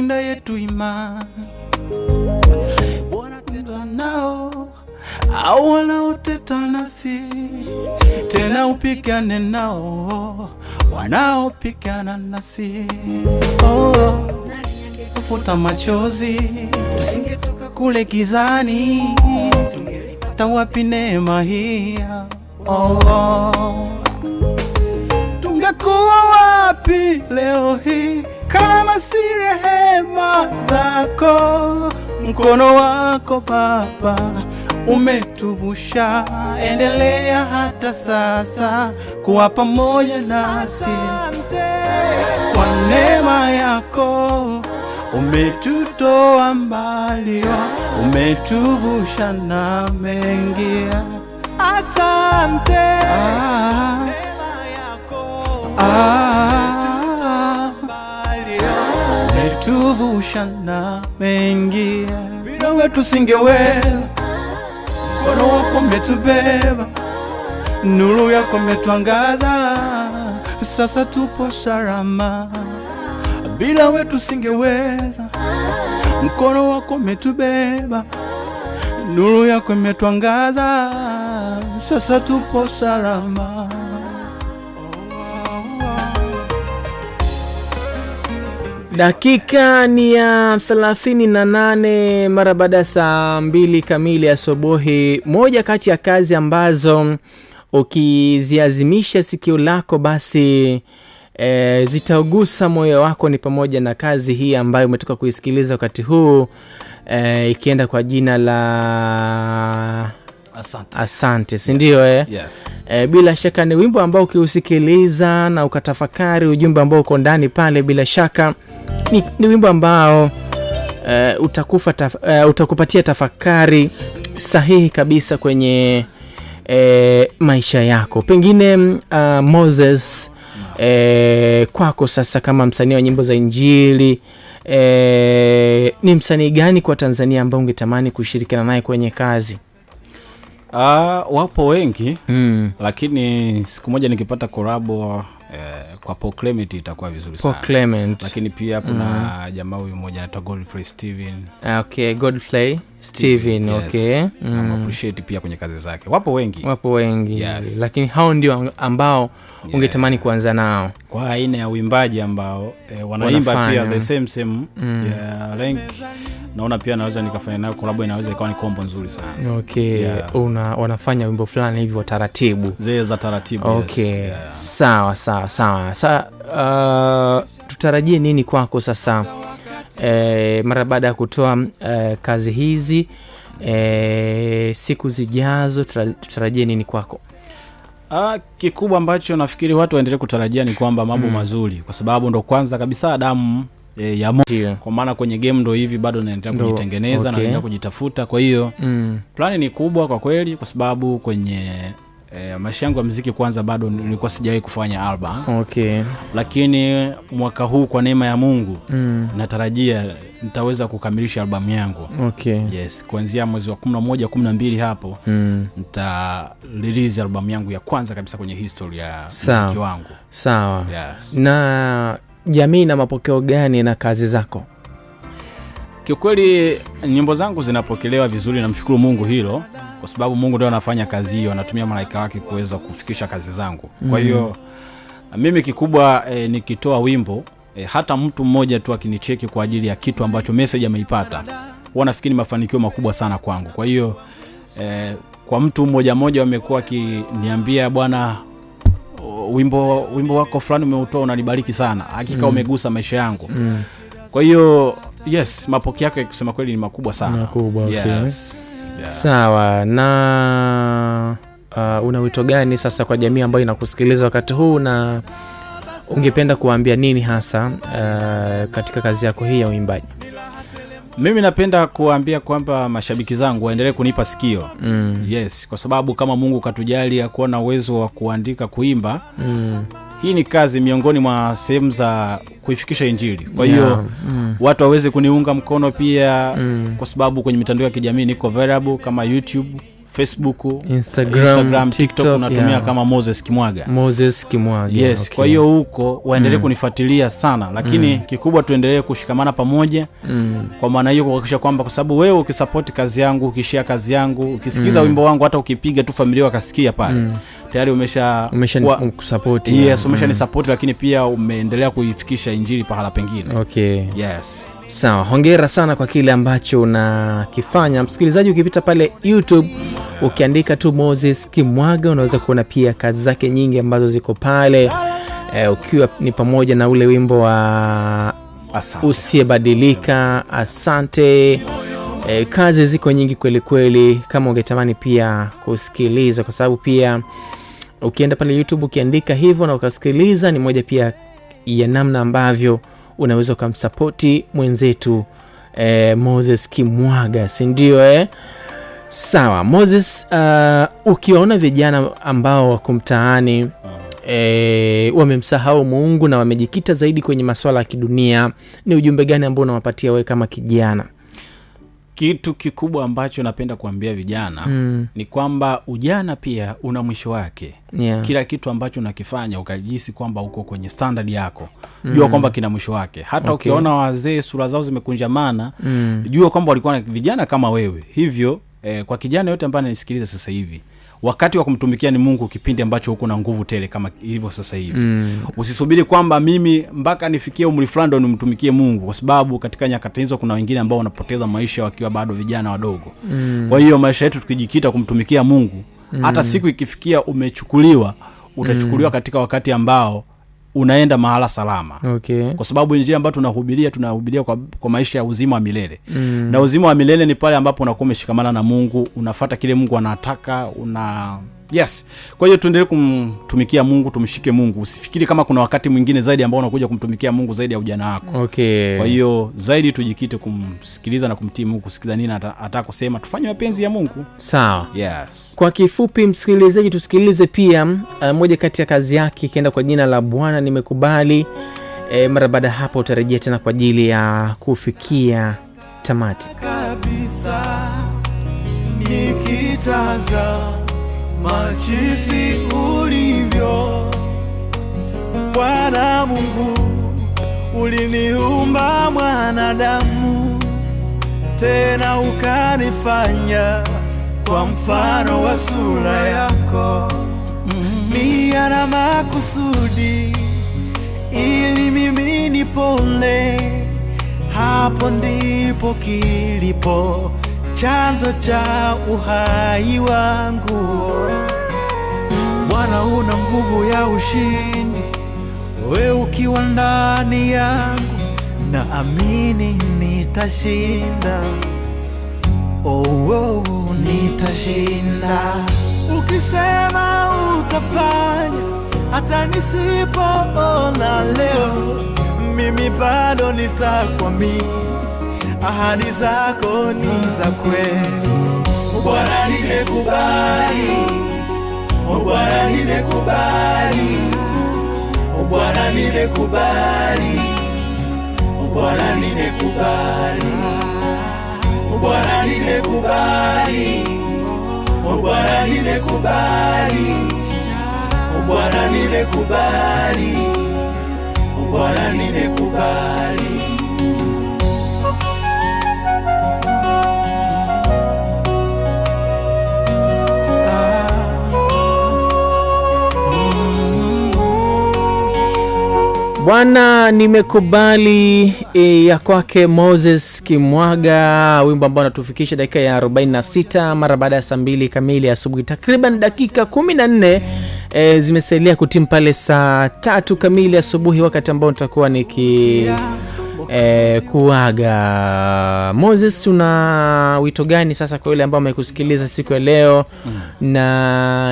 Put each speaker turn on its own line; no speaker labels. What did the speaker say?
kulinda yetu imani. Wanateta nao au wanaoteta nasi, tena upigane nao wanaopigana nasi. Futa machozi, tusingetoka kule gizani, tungelipata wapi neema hii? Tungekuwa wapi leo hii kama si rehema zako? Mkono wako Baba umetuvusha, endelea hata sasa kuwa pamoja nasi. Kwa neema yako umetutoa mbali, umetuvusha na mengi. Asante. Neema yako umetutoa mbali, umetuvusha na mengi. Bila wewe tusingeweza. Mkono wako umetubeba, nuru yako umetuangaza, sasa tupo salama. Bila wewe tusingeweza. Mkono wako umetubeba, nuru yako imetuangaza, sasa tupo salama.
Dakika ni ya 38 mara baada saa 2 kamili asubuhi. Moja kati ya kazi ambazo ukiziazimisha sikio lako basi zitaugusa moyo wako ni pamoja na kazi hii ambayo umetoka kuisikiliza wakati huu, ikienda kwa jina la Asante, si ndio?
Yes.
Bila shaka ni wimbo ambao ukiusikiliza na ukatafakari ujumbe ambao uko ndani pale, bila shaka ni wimbo ambao utakupatia tafakari sahihi kabisa kwenye maisha yako. Pengine Moses, kwako sasa kama msanii wa nyimbo za Injili, ni msanii gani kwa Tanzania ambao ungetamani kushirikiana naye kwenye kazi?
Wapo wengi, lakini siku moja nikipata collabo kwa Paul Clement itakuwa vizuri sana.
Paul Clement.
Lakini pia kuna jamaa huyu mmoja anaitwa Godfrey Steven.
Okay, Godfrey Steven,
yes.
Okay.
Appreciate pia kwenye kazi zake. Wapo wengi.
Yes. Lakini hao ndio ambao ungetamani kuanza nao
kwa aina ya uimbaji ambao wanaimba pia the same link. Naona pia naweza nikafanya nayo collab, inaweza ikawa ni combo nzuri sana.
Okay, yeah. Wanafanya wimbo fulani hivyo taratibu.
Za taratibu.
Okay.
Yes. Yeah.
Sawa. Sasa tutarajie nini kwako sasa mara baada ya kutoa kazi hizi, siku zijazo tutarajie nini kwako?
Kikubwa ambacho nafikiri watu waendelee kutarajia ni kwamba mambo mazuri, kwa sababu ndo kwanza kabisa damu ya moyo. Kwa maana kwenye game ndo hivi bado naendelea kujitengeneza, na naendelea kujitafuta. Kwa hiyo plani ni kubwa kwa kweli, kwa sababu kwenye maisha yangu ya muziki kwanza bado nilikuwa sijawahi kufanya album.
Okay.
Lakini mwaka huu kwa neema ya Mungu natarajia nitaweza kukamilisha album yangu.
Okay.
Yes, kuanzia mwezi wa 11 12 hapo nita release album yangu ya kwanza kabisa kwenye history ya muziki wangu.
Sawa.
Yes.
Na jamii na mapokeo gani na kazi zako?
Kiukweli nyimbo zangu zinapokelewa vizuri, na mshukuru Mungu hilo, kwa sababu Mungu ndio anafanya kazi hiyo, anatumia malaika wake kuweza kufikisha kazi zangu. Kwa hiyo mimi kikubwa nikitoa wimbo hata mtu mmoja tu akinicheki kwa ajili ya kitu ambacho message ameipata, huwa nafikiri mafanikio makubwa sana kwangu. Kwa hiyo kwa mtu mmoja wamekuwa akiniambia, bwana, wimbo wako fulani umeutoa unanibariki sana, hakika umegusa maisha yangu. Kwa hiyo yes, mapokeo yake kusema kweli ni makubwa sana.
Makubwa, okay.
Yes. Yeah.
Sawa. Na una wito gani sasa kwa jamii ambayo inakusikiliza wakati huu, na ungependa kuambia nini hasa katika kazi yako hii ya uimbaji?
Mimi napenda kuambia kwamba mashabiki zangu waendelee kunipa sikio. Yes, kwa sababu kama Mungu katujalia kuona uwezo wa kuandika, kuimba, hii ni kazi miongoni mwa sehemu za kuifikisha Injili. Kwa hiyo watu waweze kuniunga mkono pia, kwa sababu kwenye mitandao ya kijamii niko available kama YouTube, Facebook,
Instagram,
TikTok unatumia kama Moses Kimwaga. Yes, okay. Kwa hiyo huko waendelee kunifuatilia sana, lakini kikubwa tuendelee kushikamana pamoja. Kwa maana hiyo kuhakikisha kwamba, kwa sababu wewe ukisupport kazi yangu, ukishare kazi yangu, ukisikiza wimbo wangu, hata ukipiga tu familia wakasikia pale, tayari umesha
kusupport.
Yes, umesha ni support, lakini pia umeendelea kuifikisha injili pahala pengine.
Okay.
Yes.
Sawa, hongera sana kwa kile ambacho unakifanya. Msikilizaji, ukipita pale YouTube ukiandika tu Moses Kimwaga unaweza kuona pia kazi zake nyingi ambazo ziko pale, ukiwa ni pamoja na ule wimbo wa Usiyebadilika, Asante. Kazi ziko nyingi kweli kweli, kama ungetamani pia kusikiliza, kwa sababu pia ukienda pale YouTube ukiandika hivyo na ukasikiliza, ni moja pia ya namna ambavyo unaweza kumsupporti mwenzetu Moses Kimwaga, si ndio? Sawa Moses, ukiona vijana ambao wako mtaani wamemsahau Mungu na wamejikita zaidi kwenye masuala ya kidunia, ni ujumbe gani ambao unawapatia wewe kama kijana?
Kitu kikubwa ambacho napenda kuambia vijana ni kwamba ujana pia una mwisho wake. Kila kitu ambacho unakifanya ukajihisi kwamba uko kwenye standard yako, jua kwamba kina mwisho wake. Hata ukiona wazee sura zao zimekunjamana, jua kwamba walikuwa vijana kama wewe. Hivyo kwa kijana yote ambaye ananisikiliza sasa hivi, wakati wa kumtumikia ni Mungu, kipindi ambacho uko na nguvu tele kama ilivyo sasa hivi. Usisubiri kwamba mimi mpaka nifikie umri fulani ndo nimtumikie Mungu, kwa sababu katika nyakati hizo kuna wengine ambao wanapoteza maisha wakiwa bado vijana wadogo. Kwa hiyo maisha yetu tukijikita kumtumikia Mungu, hata siku ikifikia umechukuliwa, utachukuliwa katika wakati ambao unaenda mahala salama.
Okay.
Kwa sababu njia ambayo tunahubiria kwa maisha ya uzima wa milele. Na uzima wa milele ni pale ambapo unakuwa umeshikamana na Mungu, unafuata kile Mungu anataka, yes. Kwa hiyo tuendelee kumtumikia Mungu, tumshike Mungu. Usifikiri kama kuna wakati mwingine zaidi ambao unakuja kumtumikia Mungu zaidi ya ujana wako.
Okay.
Kwa hiyo zaidi tujikite kumsikiliza na kumtii Mungu, kusikiza nini ataka kusema, tufanye mapenzi ya Mungu.
Sawa.
Yes.
Kwa kifupi msikilizaji, tusikilize pia moja kati ya kazi yake ikienda kwa jina la Bwana Nimekubali. Mara baada hapo utarejea tena kwa ajili ya kufikia tamati.
Kabisa nikitazama jinsi ulivyo, Bwana Mungu, uliniumba mwanadamu, tena ukanifanya kwa mfano wa sura yako. Nia na makusudi ili mimi nipone, hapo ndipo kilipo chanzo cha uhai wangu. Bwana, una nguvu ya ushindi, wewe ukiwa ndani yangu, na amini nitashinda. Nitashinda. Ukisema utafanya, hata nisipoona leo, mimi bado nitakwamini. Ahadi zako ni za kweli. Bwana nimekubali, Bwana nimekubali, Bwana nimekubali, Bwana nimekubali, Bwana nimekubali, Bwana nimekubali, Bwana nimekubali, Bwana nimekubali.
Bwana Nimekubali ya kwake Moses Kimwaga, wimbo ambao unatufikisha dakika ya 46 mara baada ya saa 2 kamili asubuhi. Takriban dakika 14 zimesalia kutimu pale saa 3 kamili asubuhi, wakati ambao nitakuwa kuaga. Moses, una wito gani sasa kwa yule ambao amekusikiliza siku ya leo na